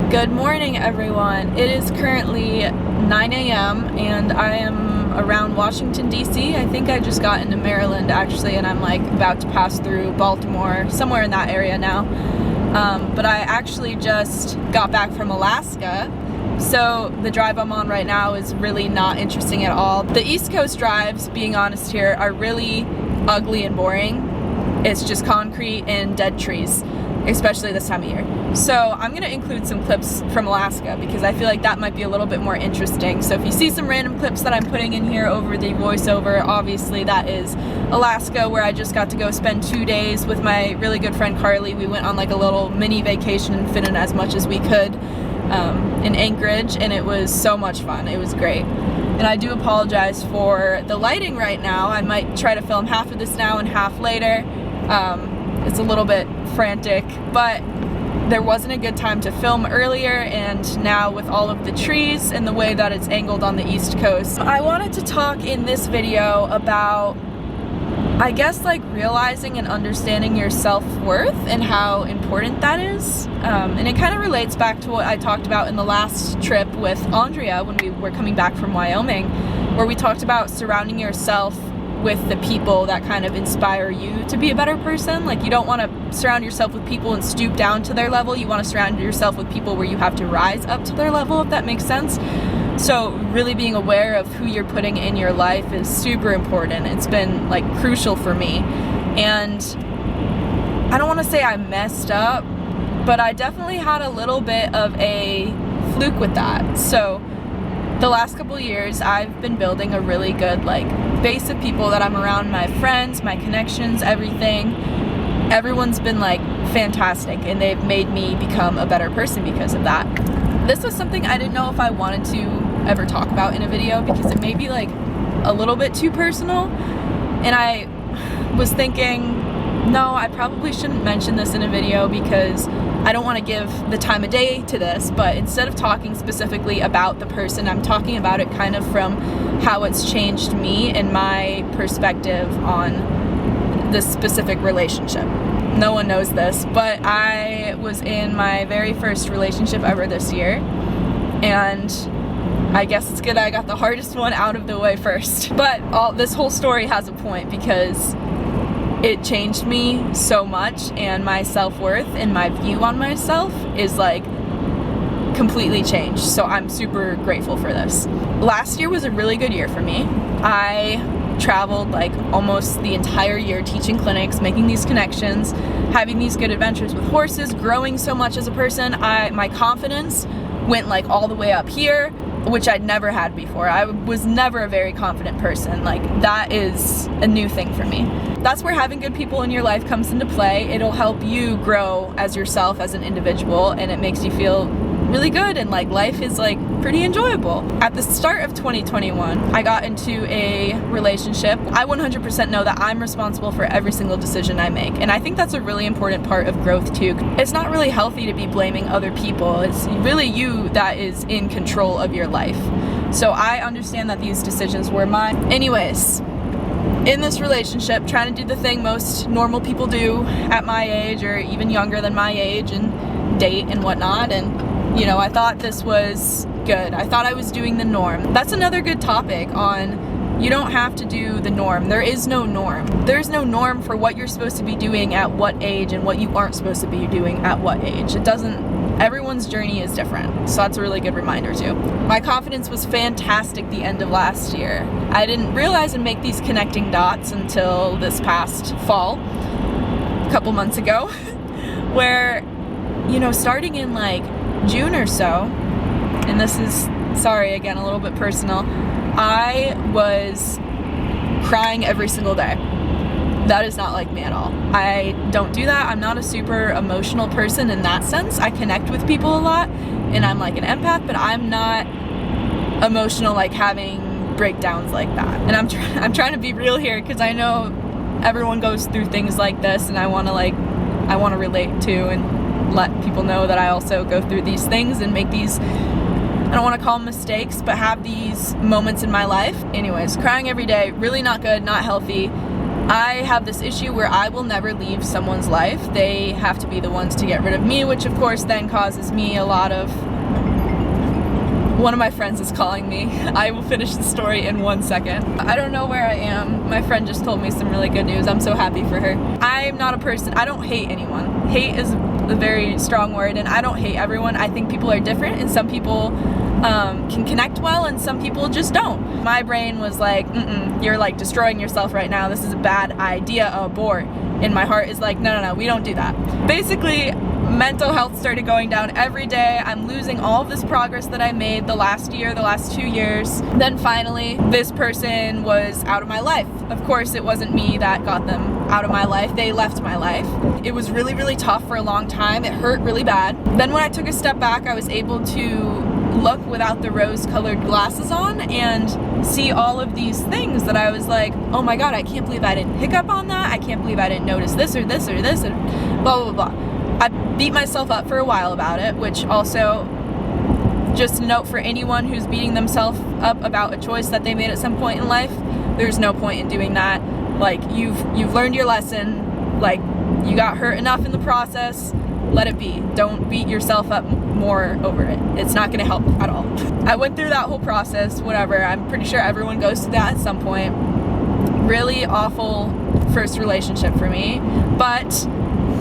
Good morning, everyone. It is currently 9 a.m. and I am around Washington, D.C. I think I just got into Maryland, actually, and I'm like about to pass through Baltimore, somewhere in that area now. But I actually just got back from Alaska, so the drive I'm on right now is really not interesting at all. The East Coast drives, being honest here, are really ugly and boring. It's just concrete and dead trees, especially this time of year. So I'm gonna include some clips from Alaska because I feel like that might be a little bit more interesting. So if you see some random clips that I'm putting in here over the voiceover, obviously that is Alaska, where I just got to go spend 2 days with my really good friend Carly. We went on like a little mini vacation and fit in as much as we could in Anchorage, and it was so much fun. It was great. And I do apologize for the lighting right now. I might try to film half of this now and half later. It's a little bit frantic, but there wasn't a good time to film earlier, and now with all of the trees and the way that it's angled on the East Coast, I wanted to talk in this video about, I guess, like realizing and understanding your self-worth and how important that is. And it kind of relates back to what I talked about in the last trip with Andrea when we were coming back from Wyoming, where we talked about surrounding yourself with the people that kind of inspire you to be a better person. Like, you don't want to surround yourself with people and stoop down to their level. You want to surround yourself with people where you have to rise up to their level, if that makes sense. So really being aware of who you're putting in your life is super important. It's been like crucial for me. And I don't want to say I messed up, but I definitely had a little bit of a fluke with that. So the last couple of years, I've been building a really good base of people that I'm around, my friends, my connections, everything. Everyone's been fantastic, and they've made me become a better person because of that. This was something I didn't know if I wanted to ever talk about in a video because it may be a little bit too personal, and I was thinking, no, I probably shouldn't mention this in a video because I don't want to give the time of day to this, but instead of talking specifically about the person, I'm talking about it kind of from how it's changed me and my perspective on this specific relationship. No one knows this, but I was in my very first relationship ever this year, and I guess it's good I got the hardest one out of the way first. But this whole story has a point because it changed me so much, and my self-worth and my view on myself is completely changed. So I'm super grateful for this. Last year was a really good year for me. I traveled almost the entire year teaching clinics, making these connections, having these good adventures with horses, growing so much as a person. My confidence went all the way up here, which I'd never had before. I was never a very confident person. That is a new thing for me. That's where having good people in your life comes into play. It'll help you grow as yourself, as an individual, and it makes you feel really good, and life is pretty enjoyable. At the start of 2021, I got into a relationship. I 100% know that I'm responsible for every single decision I make, and I think that's a really important part of growth too. It's not really healthy to be blaming other people. It's really you that is in control of your life. So I understand that these decisions were mine. Anyways, in this relationship, trying to do the thing most normal people do at my age or even younger than my age, and date and whatnot, and I thought this was good. I thought I was doing the norm. That's another good topic on, you don't have to do the norm. There is no norm. There's no norm for what you're supposed to be doing at what age and what you aren't supposed to be doing at what age. Everyone's journey is different. So that's a really good reminder too. My confidence was fantastic the end of last year. I didn't realize and make these connecting dots until this past fall, a couple months ago, where, starting in June or so, and this is, sorry again, a little bit personal, I was crying every single day. That is not like me at all. I don't do that. I'm not a super emotional person in that sense. I connect with people a lot, and I'm an empath, but I'm not emotional having breakdowns like that. And I'm trying to be real here because I know everyone goes through things like this, and I want to relate to and let people know that I also go through these things and make these, I don't want to call them mistakes, but have these moments in my life. Anyways, crying every day, really not good, not healthy. I have this issue where I will never leave someone's life. They have to be the ones to get rid of me, which of course then causes me a lot of... One of my friends is calling me. I will finish the story in 1 second. I don't know where I am. My friend just told me some really good news. I'm so happy for her. I'm not a person, I don't hate anyone. Hate is a very strong word, and I don't hate everyone. I think people are different, and some people can connect well, and some people just don't. My brain was like, you're like destroying yourself right now. This is a bad idea, abort. And my heart is like, no, we don't do that. Basically, mental health started going down every day. I'm losing all of this progress that I made the last year, the last 2 years. Then finally, this person was out of my life. Of course, it wasn't me that got them out of my life. They left my life. It was really, really tough for a long time. It hurt really bad. Then when I took a step back, I was able to look without the rose-colored glasses on and see all of these things that I was like, oh my god, I can't believe I didn't pick up on that. I can't believe I didn't notice this or this or this, and blah, blah, blah. I beat myself up for a while about it, which also, just a note for anyone who's beating themselves up about a choice that they made at some point in life, there's no point in doing that. Like, you've learned your lesson, like, you got hurt enough in the process, let it be. Don't beat yourself up more over it. It's not gonna help at all. I went through that whole process, whatever. I'm pretty sure everyone goes through that at some point. Really awful first relationship for me, but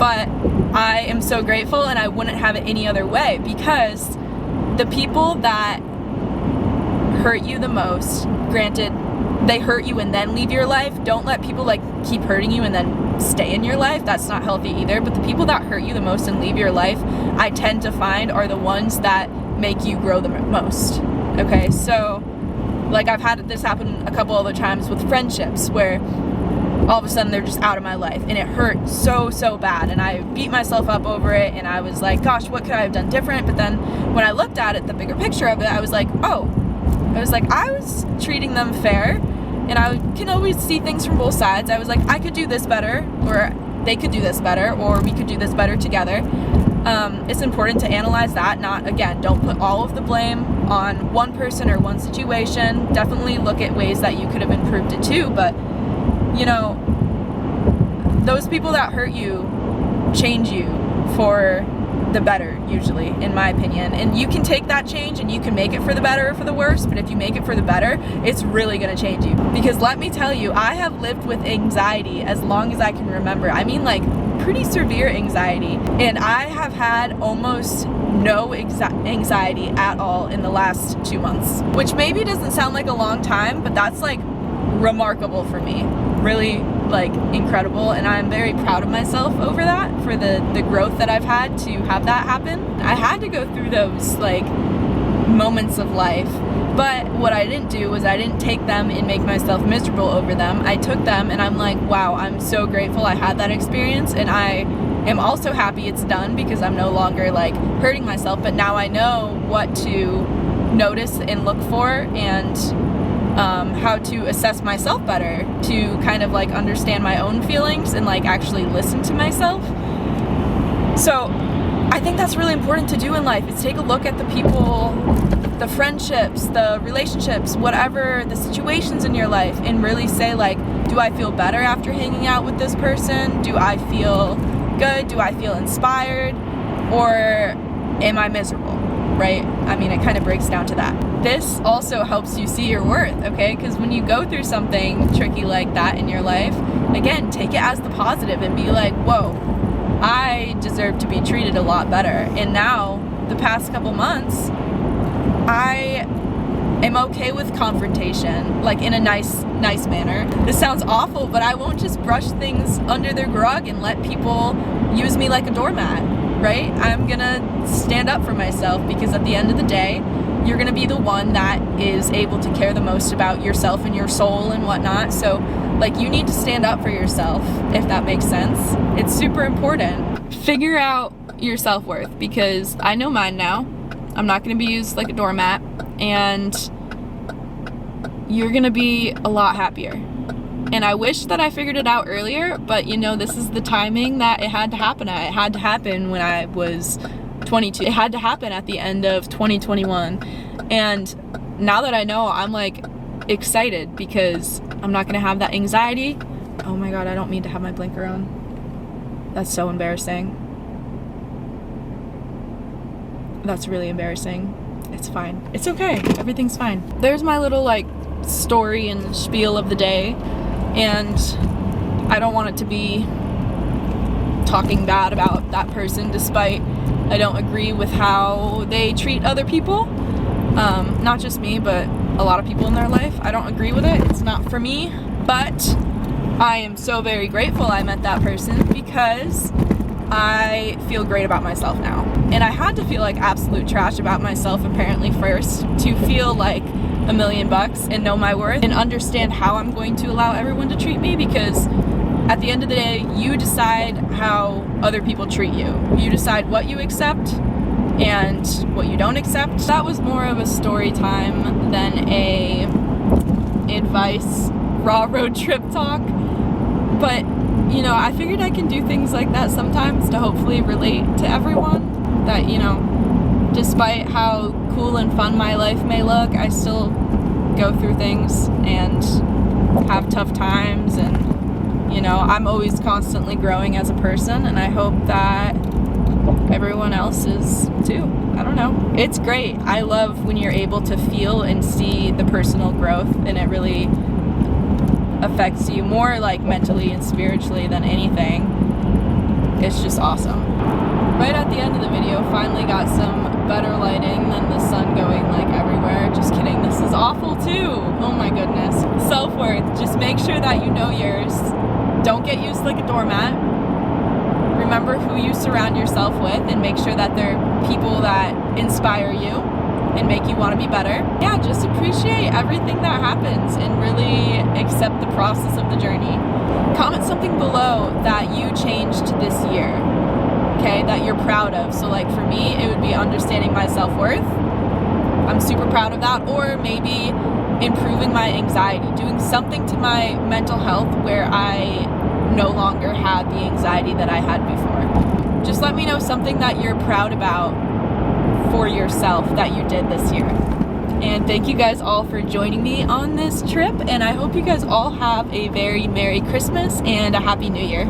I am so grateful, and I wouldn't have it any other way, because the people that hurt you the most, granted, they hurt you and then leave your life. Don't let people like keep hurting you and then stay in your life. That's not healthy either. But the people that hurt you the most and leave your life, I tend to find are the ones that make you grow the most. Okay, so like I've had this happen a couple other times with friendships where all of a sudden they're just out of my life, and it hurt so bad, and I beat myself up over it, and I was like, gosh, what could I have done different? But then when I looked at it, the bigger picture of it, I was like, I was treating them fair, and I can always see things from both sides. I was like, I could do this better, or they could do this better, or we could do this better together. It's important to analyze that. Don't put all of the blame on one person or one situation. Definitely look at ways that you could have improved it too, but you know, those people that hurt you change you for the better, usually, in my opinion. And you can take that change and you can make it for the better or for the worse, but if you make it for the better, it's really going to change you. Because let me tell you, I have lived with anxiety as long as I can remember. I mean, like, pretty severe anxiety. And I have had almost no anxiety at all in the last 2 months. Which maybe doesn't sound like a long time, but that's like remarkable for me. Really like incredible, and I'm very proud of myself over that, for the growth that I've had to have that happen. I had to go through those like moments of life, but what I didn't do was I didn't take them and make myself miserable over them. I took them and I'm like, wow, I'm so grateful I had that experience, and I am also happy it's done because I'm no longer like hurting myself, but now I know what to notice and look for, and how to assess myself better, to kind of like understand my own feelings and like actually listen to myself. So I think that's really important to do in life, is take a look at the people, the friendships, the relationships, whatever the situations in your life, and really say like, do I feel better after hanging out with this person? Do I feel good? Do I feel inspired? Or am I miserable? Right? I mean, it kind of breaks down to that. This also helps you see your worth, okay? Because when you go through something tricky like that in your life, again, take it as the positive and be like, whoa, I deserve to be treated a lot better. And now, the past couple months, I am okay with confrontation, like in a nice manner. This sounds awful, but I won't just brush things under their rug and let people use me like a doormat. Right? I'm gonna stand up for myself, because at the end of the day, you're gonna be the one that is able to care the most about yourself and your soul and whatnot. So, like, you need to stand up for yourself, if that makes sense. It's super important. Figure out your self-worth, because I know mine now. I'm not gonna be used like a doormat, and you're gonna be a lot happier. And I wish that I figured it out earlier, but you know, this is the timing that it had to happen at. It had to happen when I was 22. It had to happen at the end of 2021. And now that I know, I'm like excited, because I'm not gonna have that anxiety. Oh my god, I don't mean to have my blinker on. That's so embarrassing. That's really embarrassing. It's fine. It's okay. Everything's fine. There's my little like story and spiel of the day, and I don't want it to be talking bad about that person despite I don't agree with how they treat other people. Not just me, but a lot of people in their life. I don't agree with it. It's not for me, but I am so very grateful I met that person because I feel great about myself now. And I had to feel like absolute trash about myself apparently first to feel like $1,000,000 and know my worth and understand how I'm going to allow everyone to treat me, because at the end of the day, you decide how other people treat you. You decide what you accept and what you don't accept. That was more of a story time than a advice Raw Road Trip Talk. But, you know, I figured I can do things like that sometimes to hopefully relate to everyone. That, you know, despite how cool and fun my life may look, I still go through things and have tough times, and, you know, I'm always constantly growing as a person, and I hope that everyone else is too. I don't know. It's great. I love when you're able to feel and see the personal growth, and it really affects you more like mentally and spiritually than anything. It's just awesome. Right at the end of the video, finally got some better lighting than the sun going like everywhere. Just kidding, this is awful too. Oh my goodness. SelfWorth, just make sure that you know yours. Don't get used like a doormat. Remember who you surround yourself with and make sure that they're people that inspire you and make you want to be better. Yeah, just appreciate everything that happens and really accept the process of the journey. Comment something below that you changed this year, okay, that you're proud of. So like for me, it would be understanding my self-worth. I'm super proud of that. Or maybe improving my anxiety, doing something to my mental health where I no longer had the anxiety that I had before. Just let me know something that you're proud about for yourself that you did this year. And thank you guys all for joining me on this trip, and I hope you guys all have a very Merry Christmas and a Happy New Year.